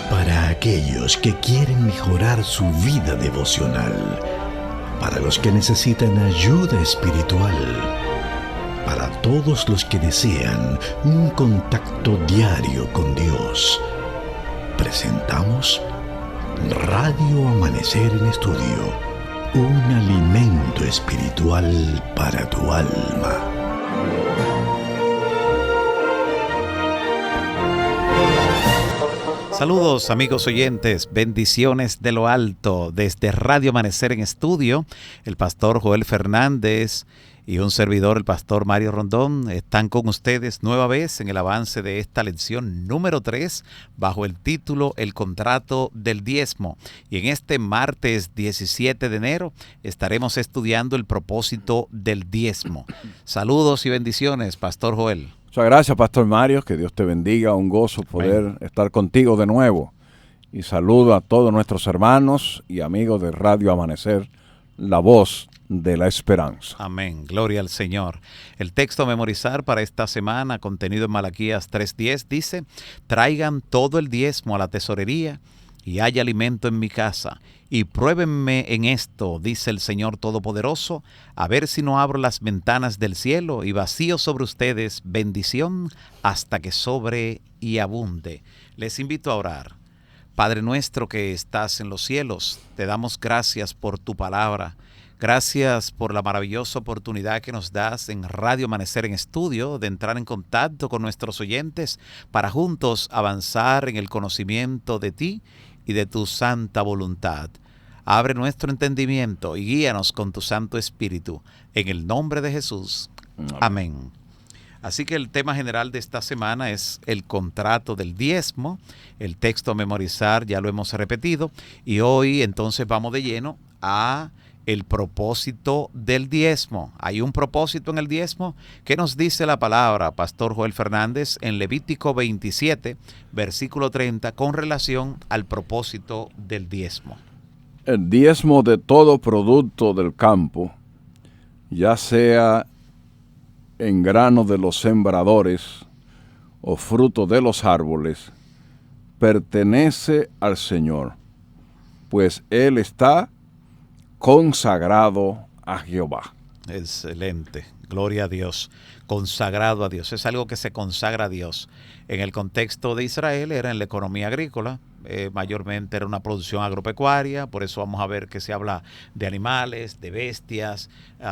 Para aquellos que quieren mejorar su vida devocional, para los que necesitan ayuda espiritual, para todos los que desean un contacto diario con Dios, presentamos Radio Amanecer en Estudio, un alimento espiritual para tu alma. Saludos amigos oyentes, bendiciones de lo alto desde Radio Amanecer en Estudio. El pastor Joel Fernández y un servidor, el pastor Mario Rondón, están con ustedes nueva vez en el avance de esta lección número 3 bajo el título El contrato del diezmo. Y en este martes 17 de enero estaremos estudiando el propósito del diezmo. Saludos y bendiciones, pastor Joel. Muchas gracias, pastor Mario, que Dios te bendiga, un gozo poder estar contigo de nuevo. Y saludo a todos nuestros hermanos y amigos de Radio Amanecer, la voz de la esperanza. Amén, gloria al Señor. El texto a memorizar para esta semana, contenido en Malaquías 3:10, dice: traigan todo el diezmo a la tesorería y haya alimento en mi casa. Y pruébenme en esto, dice el Señor Todopoderoso, a ver si no abro las ventanas del cielo y vacío sobre ustedes bendición hasta que sobre y abunde. Les invito a orar. Padre nuestro que estás en los cielos, te damos gracias por tu palabra. Gracias por la maravillosa oportunidad que nos das en Radio Amanecer en Estudio de entrar en contacto con nuestros oyentes para juntos avanzar en el conocimiento de ti y de tu santa voluntad. Abre nuestro entendimiento y guíanos con tu Santo Espíritu. En el nombre de Jesús. Amén. Así que el tema general de esta semana es el contrato del diezmo. El texto a memorizar ya lo hemos repetido. Y hoy entonces vamos de lleno a el propósito del diezmo. Hay un propósito en el diezmo. ¿Qué nos dice la palabra, pastor Joel Fernández, en Levítico 27, versículo 30, con relación al propósito del diezmo? El diezmo de todo producto del campo, ya sea en grano de los sembradores o fruto de los árboles, pertenece al Señor, pues Él está consagrado a Jehová. Excelente, gloria a Dios, consagrado a Dios, es algo que se consagra a Dios. En el contexto de Israel era en la economía agrícola, mayormente era una producción agropecuaria, por eso vamos a ver que se habla de animales, de bestias,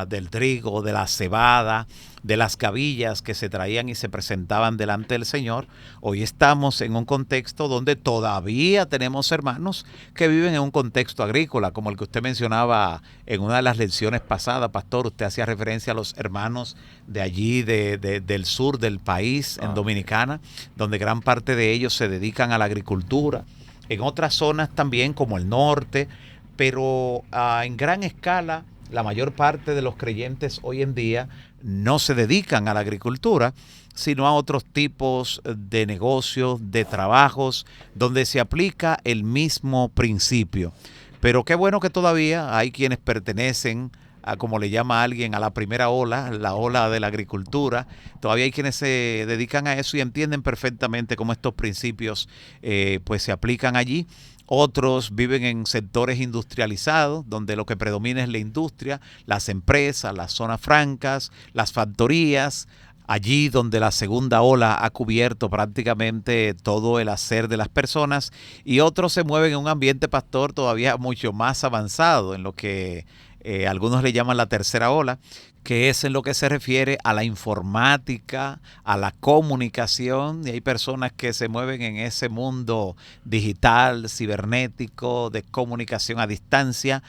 del trigo, de la cebada, de las gavillas que se traían y se presentaban delante del Señor. Hoy estamos en un contexto donde todavía tenemos hermanos que viven en un contexto agrícola, como el que usted mencionaba en una de las lecciones pasadas, pastor. Usted hacía referencia a los hermanos de allí, del sur del país, en Dominicana, donde gran parte de ellos se dedican a la agricultura. En otras zonas también, como el norte, pero en gran escala, la mayor parte de los creyentes hoy en día no se dedican a la agricultura, sino a otros tipos de negocios, de trabajos, donde se aplica el mismo principio. Pero qué bueno que todavía hay quienes pertenecen a, como le llama alguien, a la primera ola, la ola de la agricultura. Todavía hay quienes se dedican a eso y entienden perfectamente cómo estos principios pues se aplican allí. Otros viven en sectores industrializados, donde lo que predomina es la industria, las empresas, las zonas francas, las factorías, allí donde la segunda ola ha cubierto prácticamente todo el hacer de las personas, y otros se mueven en un ambiente, pastor, todavía mucho más avanzado, en lo que algunos le llaman la tercera ola, que es en lo que se refiere a la informática, a la comunicación, y hay personas que se mueven en ese mundo digital, cibernético, de comunicación a distancia,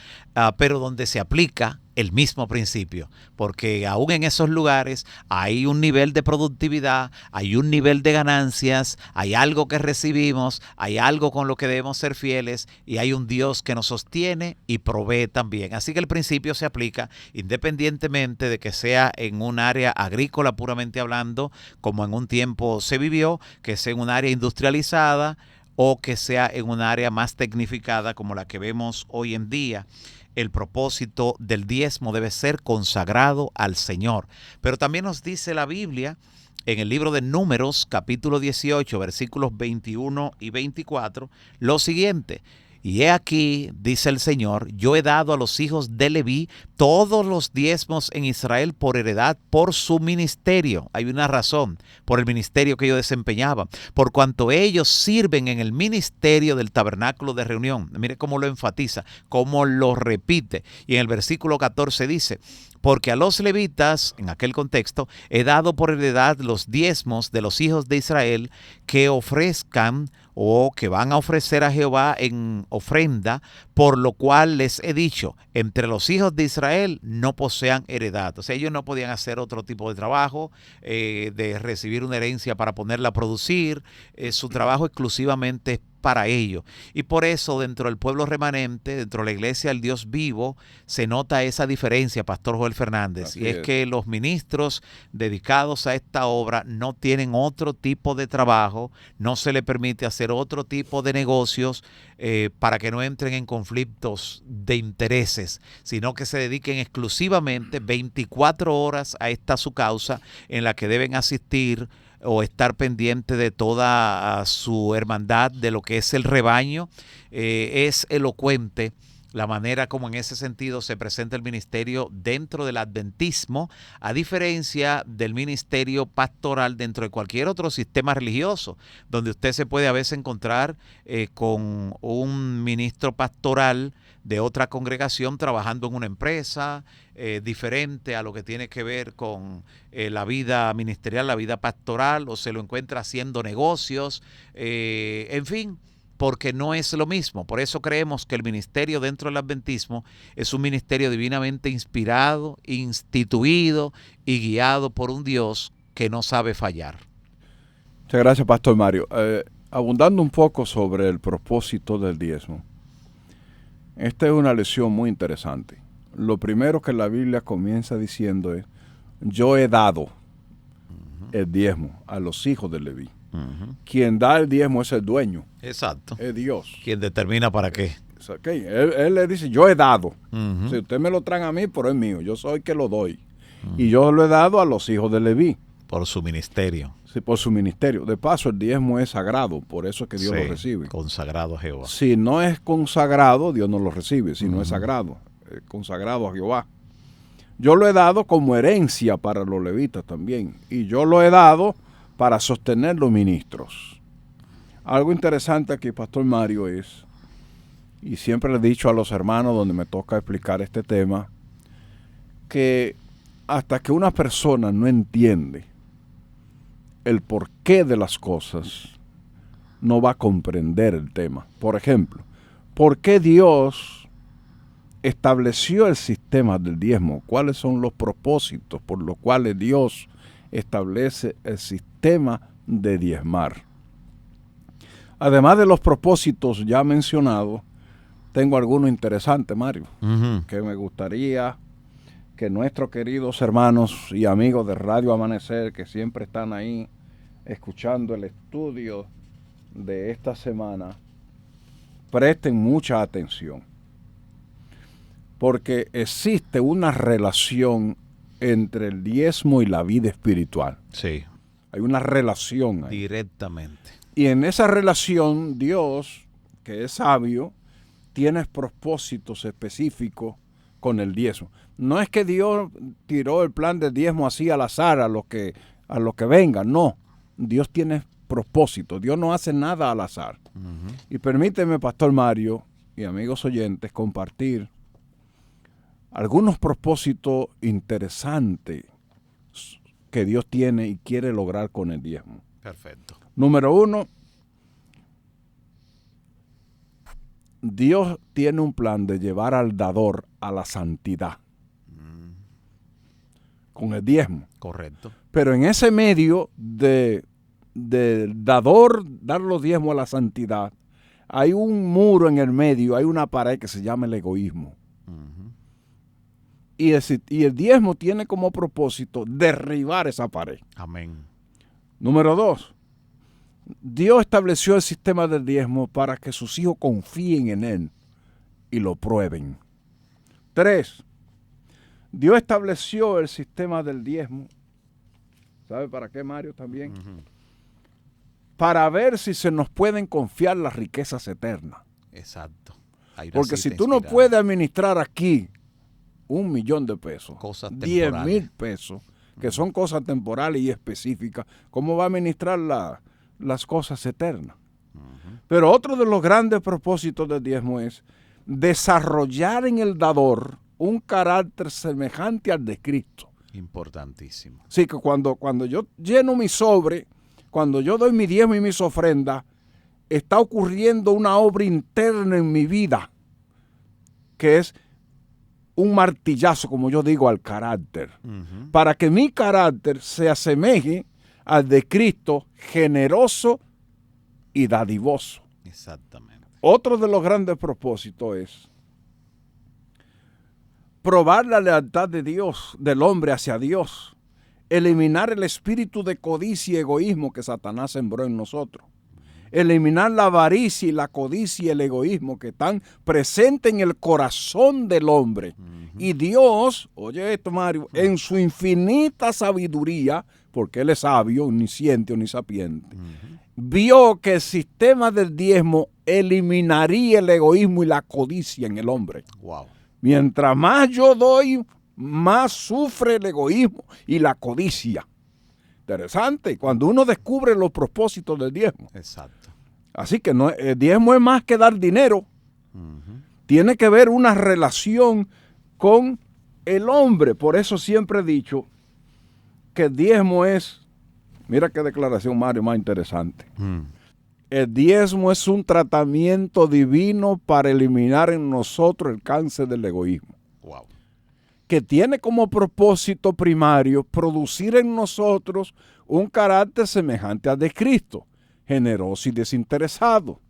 pero donde se aplica el mismo principio, porque aún en esos lugares hay un nivel de productividad, hay un nivel de ganancias, hay algo que recibimos, hay algo con lo que debemos ser fieles y hay un Dios que nos sostiene y provee también. Así que el principio se aplica independientemente de que sea en un área agrícola puramente hablando, como en un tiempo se vivió, que sea en un área industrializada o que sea en un área más tecnificada como la que vemos hoy en día. El propósito del diezmo debe ser consagrado al Señor. Pero también nos dice la Biblia en el libro de Números, capítulo 18, versículos 21 y 24, lo siguiente. Y he aquí, dice el Señor, yo he dado a los hijos de Leví todos los diezmos en Israel por heredad por su ministerio. Hay una razón, por el ministerio que ellos desempeñaban, por cuanto ellos sirven en el ministerio del tabernáculo de reunión. Mire cómo lo enfatiza, cómo lo repite. Y en el versículo 14 dice, porque a los levitas, en aquel contexto, he dado por heredad los diezmos de los hijos de Israel que ofrezcan o que van a ofrecer a Jehová en ofrenda, por lo cual les he dicho, entre los hijos de Israel no posean heredad. O sea, ellos no podían hacer otro tipo de trabajo, de recibir una herencia para ponerla a producir, su trabajo exclusivamente es para ellos. Y por eso dentro del pueblo remanente, dentro de la iglesia del Dios vivo, se nota esa diferencia, Pastor Joel Fernández. Así y es es que los ministros dedicados a esta obra no tienen otro tipo de trabajo, no se les permite hacer otro tipo de negocios para que no entren en conflictos de intereses, sino que se dediquen exclusivamente 24 horas a esta su causa en la que deben asistir o estar pendiente de toda su hermandad, de lo que es el rebaño. Es elocuente la manera como en ese sentido se presenta el ministerio dentro del adventismo, a diferencia del ministerio pastoral dentro de cualquier otro sistema religioso, donde usted se puede a veces encontrar con un ministro pastoral de otra congregación trabajando en una empresa diferente a lo que tiene que ver con la vida ministerial, la vida pastoral, o se lo encuentra haciendo negocios, en fin, porque no es lo mismo. Por eso creemos que el ministerio dentro del adventismo es un ministerio divinamente inspirado, instituido y guiado por un Dios que no sabe fallar. Muchas gracias, Pastor Mario. Abundando un poco sobre el propósito del diezmo. Esta es una lección muy interesante. Lo primero que la Biblia comienza diciendo es, yo he dado el diezmo a los hijos de Leví. Quien da el diezmo es el dueño. Exacto. Es Dios. Quien determina para qué. Okay. Él le dice, yo he dado. Si usted me lo trae a mí, pero es mío. Yo soy el que lo doy. Y yo lo he dado a los hijos de Leví. Por su ministerio. Sí, por su ministerio. De paso, el diezmo es sagrado. Por eso es que Dios lo recibe. Consagrado a Jehová. Si no es consagrado, Dios no lo recibe. Si no es sagrado, es consagrado a Jehová. Yo lo he dado como herencia para los levitas también. Y yo lo he dado para sostener los ministros. Algo interesante aquí, Pastor Mario, es, y siempre le he dicho a los hermanos donde me toca explicar este tema, que hasta que una persona no entiende el porqué de las cosas, no va a comprender el tema. Por ejemplo, ¿por qué Dios estableció el sistema del diezmo? ¿Cuáles son los propósitos por los cuales Dios establece el sistema de diezmar? Además de los propósitos ya mencionados, tengo alguno interesante, Mario, que me gustaría que nuestros queridos hermanos y amigos de Radio Amanecer, que siempre están ahí escuchando el estudio de esta semana, presten mucha atención. Porque existe una relación entre el diezmo y la vida espiritual. Sí. Hay una relación ahí. Directamente. Y en esa relación, Dios, que es sabio, tiene propósitos específicos con el diezmo. No es que Dios tiró el plan del diezmo así al azar a los que vengan, no. Dios tiene propósitos. Dios no hace nada al azar. Y permíteme, Pastor Mario y amigos oyentes, compartir algunos propósitos interesantes que Dios tiene y quiere lograr con el diezmo. Perfecto. Número 1, Dios tiene un plan de llevar al dador a la santidad con el diezmo. Correcto. Pero en ese medio de dador, dar los diezmos a la santidad, hay un muro en el medio, hay una pared que se llama el egoísmo. Y el diezmo tiene como propósito derribar esa pared. Amén. Número 2, Dios estableció el sistema del diezmo para que sus hijos confíen en Él y lo prueben. 3, Dios estableció el sistema del diezmo ¿Sabe para qué, Mario, también? Ujú. Para ver si se nos pueden confiar las riquezas eternas. Exacto. Hay una Porque si cita tú no inspirada. puedes administrar aquí $1,000,000, Cosas 10,000 pesos, que son cosas temporales y específicas, ¿cómo va a administrar las cosas eternas? Ujú. Pero otro de los grandes propósitos del diezmo es desarrollar en el dador un carácter semejante al de Cristo. Importantísimo. Así que cuando yo lleno mi sobre, cuando yo doy mi diezmo y mis ofrendas, está ocurriendo una obra interna en mi vida, que es un martillazo, como yo digo, al carácter, Ujú. para que mi carácter se asemeje al de Cristo, generoso y dadivoso. Exactamente. Otro de los grandes propósitos es probar la lealtad de Dios, del hombre hacia Dios, eliminar el espíritu de codicia y egoísmo que Satanás sembró en nosotros, eliminar la avaricia y la codicia y el egoísmo que están presentes en el corazón del hombre. Y Dios, oye esto, Mario, en su infinita sabiduría, porque Él es sabio, omnisciente, omnisapiente, vio que el sistema del diezmo eliminaría el egoísmo y la codicia en el hombre. Wow. Mientras más yo doy, más sufre el egoísmo y la codicia. Interesante, cuando uno descubre los propósitos del diezmo. Exacto. Así que no, el diezmo es más que dar dinero. Ujú. Tiene que ver una relación con el hombre. Por eso siempre he dicho que el diezmo es, mira qué declaración, Mario, más interesante. El diezmo es un tratamiento divino para eliminar en nosotros el cáncer del egoísmo, Wow. que tiene como propósito primario producir en nosotros un carácter semejante al de Cristo, generoso y desinteresado.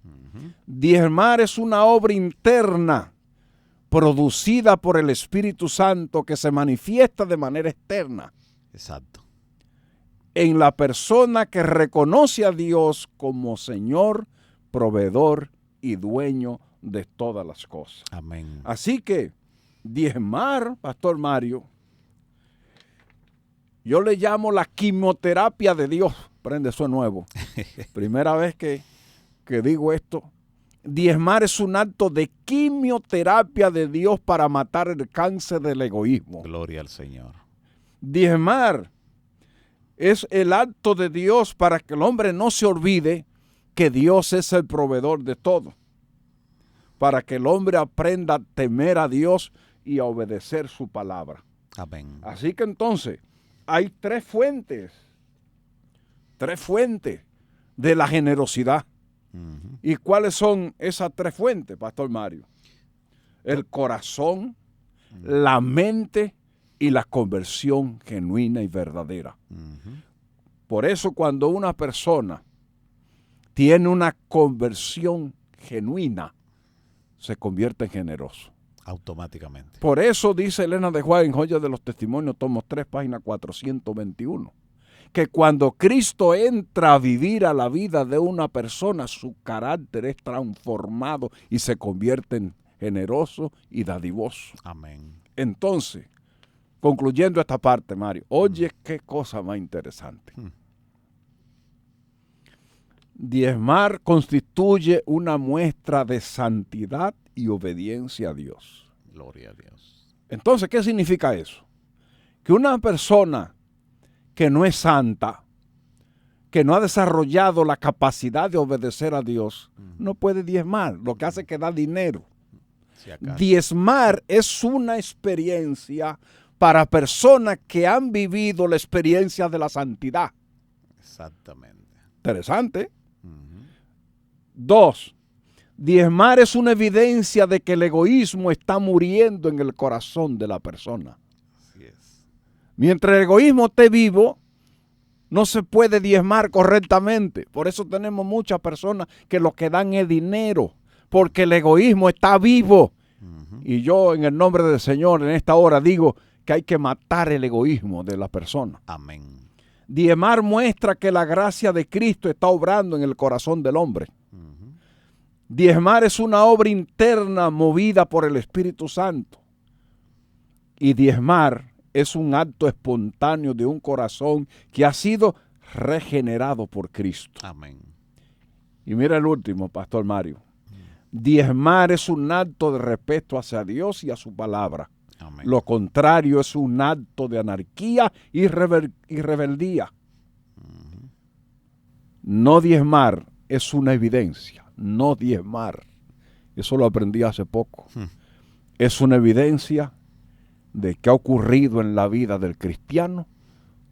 Diezmar es una obra interna producida por el Espíritu Santo que se manifiesta de manera externa Exacto. en la persona que reconoce a Dios como Señor, proveedor y dueño de todas las cosas. Amén. Así que diezmar, Pastor Mario, yo le llamo la quimioterapia de Dios. Prende, eso es nuevo. Primera vez que digo esto. Diezmar es un acto de quimioterapia de Dios para matar el cáncer del egoísmo. Gloria al Señor. Diezmar es el acto de Dios para que el hombre no se olvide que Dios es el proveedor de todo. Para que el hombre aprenda a temer a Dios y a obedecer su palabra. Amén. Así que entonces hay tres fuentes de la generosidad. Ujú. ¿Y cuáles son esas tres fuentes, Pastor Mario? El corazón, la mente y la conversión genuina y verdadera. Ujú. Por eso cuando una persona tiene una conversión genuina, se convierte en generoso. Automáticamente. Por eso dice Elena de White en Joyas de los Testimonios, tomo 3, página 421, que cuando Cristo entra a vivir a la vida de una persona, su carácter es transformado y se convierte en generoso y dadivoso. Amén. Entonces, concluyendo esta parte, Mario, oye qué cosa más interesante. Diezmar constituye una muestra de santidad y obediencia a Dios. Gloria a Dios. Entonces, ¿qué significa eso? Que una persona que no es santa, que no ha desarrollado la capacidad de obedecer a Dios, no puede diezmar, lo que hace es que da dinero. Si acaso. Diezmar es una experiencia para personas que han vivido la experiencia de la santidad. Exactamente. Interesante. Ujú. 2. Diezmar es una evidencia de que el egoísmo está muriendo en el corazón de la persona. Así es. Mientras el egoísmo esté vivo, no se puede diezmar correctamente. Por eso tenemos muchas personas que lo que dan es dinero, porque el egoísmo está vivo. Ujú. Y yo, en el nombre del Señor, en esta hora digo que hay que matar el egoísmo de la persona. Amén. Diezmar muestra que la gracia de Cristo está obrando en el corazón del hombre. Ujú. Diezmar es una obra interna movida por el Espíritu Santo. Y diezmar es un acto espontáneo de un corazón que ha sido regenerado por Cristo. Amén. Y mira el último, Pastor Mario. Diezmar es un acto de respeto hacia Dios y a su palabra. Amén. Lo contrario es un acto de anarquía y rebeldía. No diezmar es una evidencia. No diezmar. Eso lo aprendí hace poco. Es una evidencia de que ha ocurrido en la vida del cristiano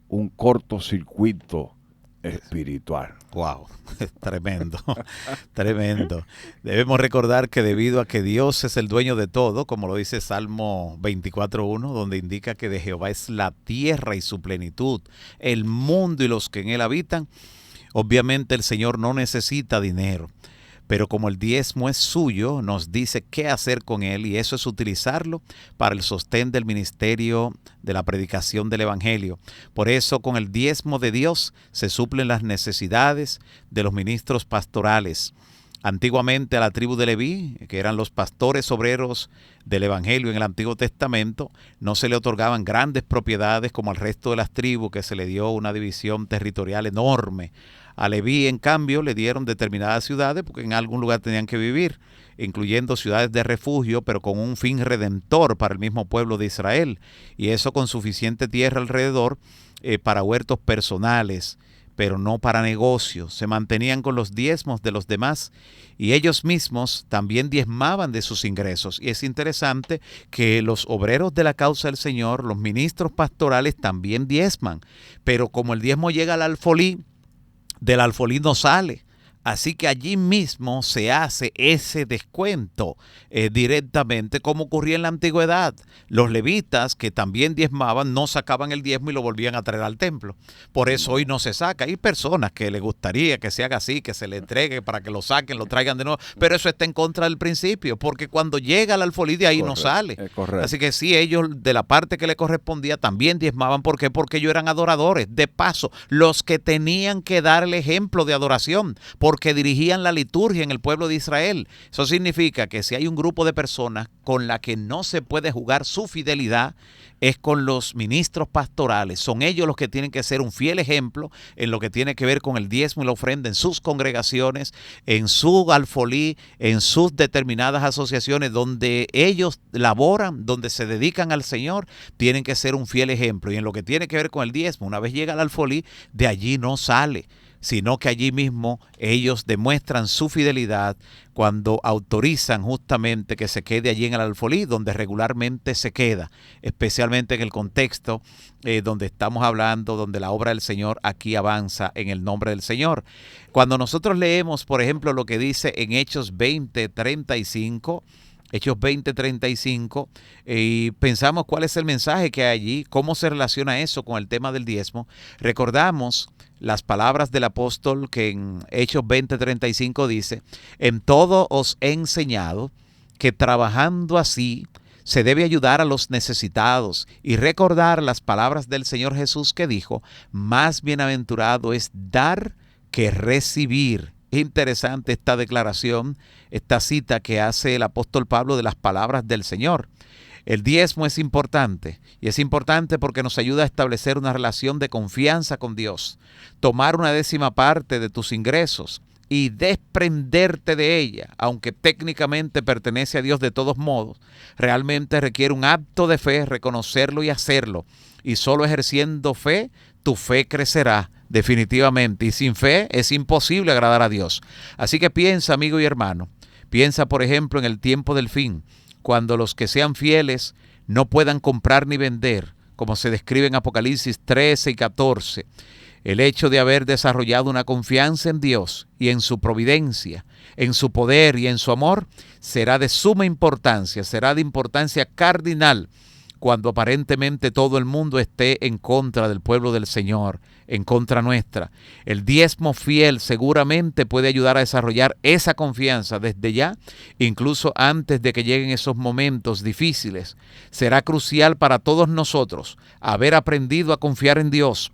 un cortocircuito espiritual. Wow, tremendo, tremendo. Debemos recordar que debido a que Dios es el dueño de todo, como lo dice Salmo 24:1, donde indica que de Jehová es la tierra y su plenitud, el mundo y los que en él habitan, obviamente el Señor no necesita dinero. Pero como el diezmo es suyo, nos dice qué hacer con él, y eso es utilizarlo para el sostén del ministerio de la predicación del evangelio. Por eso con el diezmo de Dios se suplen las necesidades de los ministros pastorales. Antiguamente a la tribu de Leví, que eran los pastores obreros del evangelio en el Antiguo Testamento, no se le otorgaban grandes propiedades como al resto de las tribus, que se le dio una división territorial enorme. A Leví, en cambio, le dieron determinadas ciudades porque en algún lugar tenían que vivir, incluyendo ciudades de refugio, pero con un fin redentor para el mismo pueblo de Israel, y eso con suficiente tierra alrededor para huertos personales, pero no para negocios. Se mantenían con los diezmos de los demás y ellos mismos también diezmaban de sus ingresos. Y es interesante que los obreros de la causa del Señor, los ministros pastorales, también diezman, pero como el diezmo llega al alfolí, del alfolí no sale. Así que allí mismo se hace ese descuento directamente, como ocurría en la antigüedad. Los levitas, que también diezmaban, no sacaban el diezmo y lo volvían a traer al templo. Por eso hoy no se saca. Hay personas que les gustaría que se haga así, que se le entregue para que lo saquen, lo traigan de nuevo. Pero eso está en contra del principio, porque cuando llega al alfolí de ahí no sale. Así que sí, ellos de la parte que le correspondía también diezmaban. ¿Por qué? Porque ellos eran adoradores. De paso, los que tenían que dar el ejemplo de adoración, porque dirigían la liturgia en el pueblo de Israel. Eso significa que si hay un grupo de personas con la que no se puede jugar su fidelidad, es con los ministros pastorales. Son ellos los que tienen que ser un fiel ejemplo en lo que tiene que ver con el diezmo y la ofrenda en sus congregaciones, en su alfolí, en sus determinadas asociaciones donde ellos laboran, donde se dedican al Señor. Tienen que ser un fiel ejemplo. Y en lo que tiene que ver con el diezmo, una vez llega al alfolí, de allí no sale, sino que allí mismo ellos demuestran su fidelidad cuando autorizan justamente que se quede allí en el alfolí, donde regularmente se queda, especialmente en el contexto donde estamos hablando, donde la obra del Señor aquí avanza en el nombre del Señor. Cuando nosotros leemos, por ejemplo, lo que dice en Hechos 20:35, Hechos 20:35, y pensamos cuál es el mensaje que hay allí, cómo se relaciona eso con el tema del diezmo, recordamos las palabras del apóstol que en Hechos 20:35 dice: en todo os he enseñado que trabajando así se debe ayudar a los necesitados y recordar las palabras del Señor Jesús que dijo: más bienaventurado es dar que recibir. Interesante esta declaración, esta cita que hace el apóstol Pablo de las palabras del Señor. El diezmo es importante, y es importante porque nos ayuda a establecer una relación de confianza con Dios. Tomar una 10ª parte de tus ingresos y desprenderte de ella, aunque técnicamente pertenece a Dios de todos modos, realmente requiere un acto de fe, reconocerlo y hacerlo. Y solo ejerciendo fe, tu fe crecerá definitivamente. Y sin fe es imposible agradar a Dios. Así que piensa, amigo y hermano, piensa por ejemplo en el tiempo del fin, cuando los que sean fieles no puedan comprar ni vender, como se describe en Apocalipsis 13 y 14. El hecho de haber desarrollado una confianza en Dios y en su providencia, en su poder y en su amor, será de suma importancia, será de importancia cardinal cuando aparentemente todo el mundo esté en contra del pueblo del Señor, en contra nuestra. El diezmo fiel seguramente puede ayudar a desarrollar esa confianza desde ya, incluso antes de que lleguen esos momentos difíciles. Será crucial para todos nosotros haber aprendido a confiar en Dios,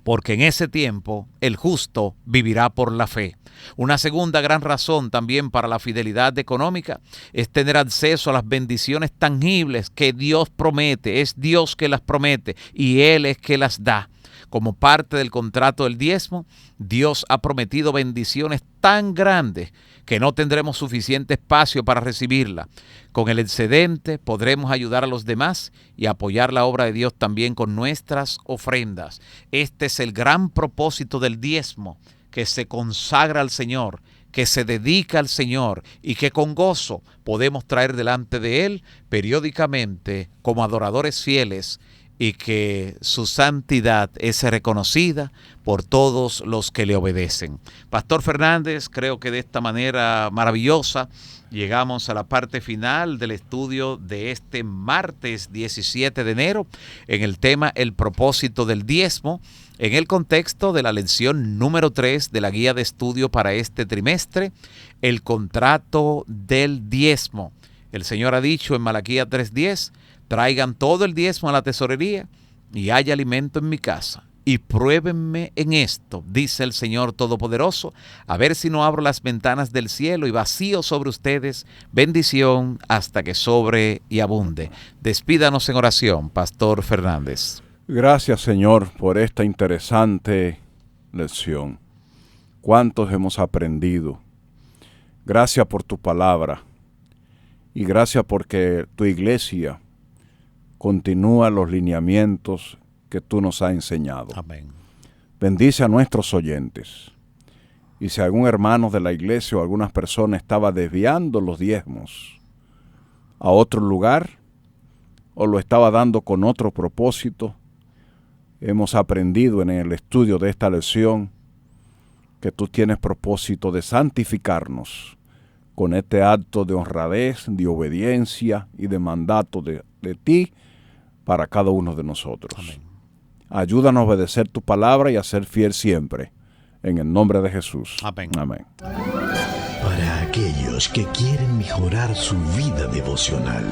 porque en ese tiempo el justo vivirá por la fe. Una segunda gran razón también para la fidelidad económica es tener acceso a las bendiciones tangibles que Dios promete. Es Dios que las promete y Él es que las da. Como parte del contrato del diezmo, Dios ha prometido bendiciones tan grandes que no tendremos suficiente espacio para recibirla. Con el excedente podremos ayudar a los demás y apoyar la obra de Dios también con nuestras ofrendas. Este es el gran propósito del diezmo, que se consagra al Señor, que se dedica al Señor y que con gozo podemos traer delante de Él periódicamente como adoradores fieles, y que su santidad es reconocida por todos los que le obedecen. Pastor Fernández, creo que de esta manera maravillosa llegamos a la parte final del estudio de este martes 17 de enero en el tema El propósito del diezmo, en el contexto de la lección número 3 de la guía de estudio para este trimestre, el contrato del diezmo. El Señor ha dicho en Malaquías 3:10, traigan todo el diezmo a la tesorería y haya alimento en mi casa. Y pruébenme en esto, dice el Señor Todopoderoso, a ver si no abro las ventanas del cielo y vacío sobre ustedes bendición hasta que sobre y abunde. Despídanos en oración, Pastor Fernández. Gracias, Señor, por esta interesante lección. ¿Cuántos hemos aprendido? Gracias por tu palabra y gracias porque tu iglesia continúa los lineamientos que tú nos has enseñado. Amén. Bendice a nuestros oyentes. Y si algún hermano de la iglesia o algunas personas estaba desviando los diezmos a otro lugar o lo estaba dando con otro propósito, hemos aprendido en el estudio de esta lección que tú tienes propósito de santificarnos con este acto de honradez, de obediencia y de mandato de ti para cada uno de nosotros. Amén. Ayúdanos a obedecer tu palabra y a ser fiel siempre. En el nombre de Jesús. Amén. Amén. Para aquellos que quieren mejorar su vida devocional,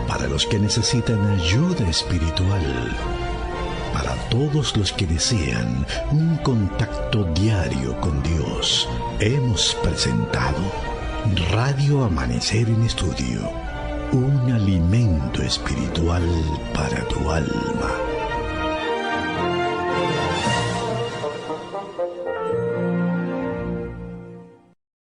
para los que necesitan ayuda espiritual, para todos los que desean un contacto diario con Dios, hemos presentado Radio Amanecer en Estudio, un alimento espiritual para tu alma.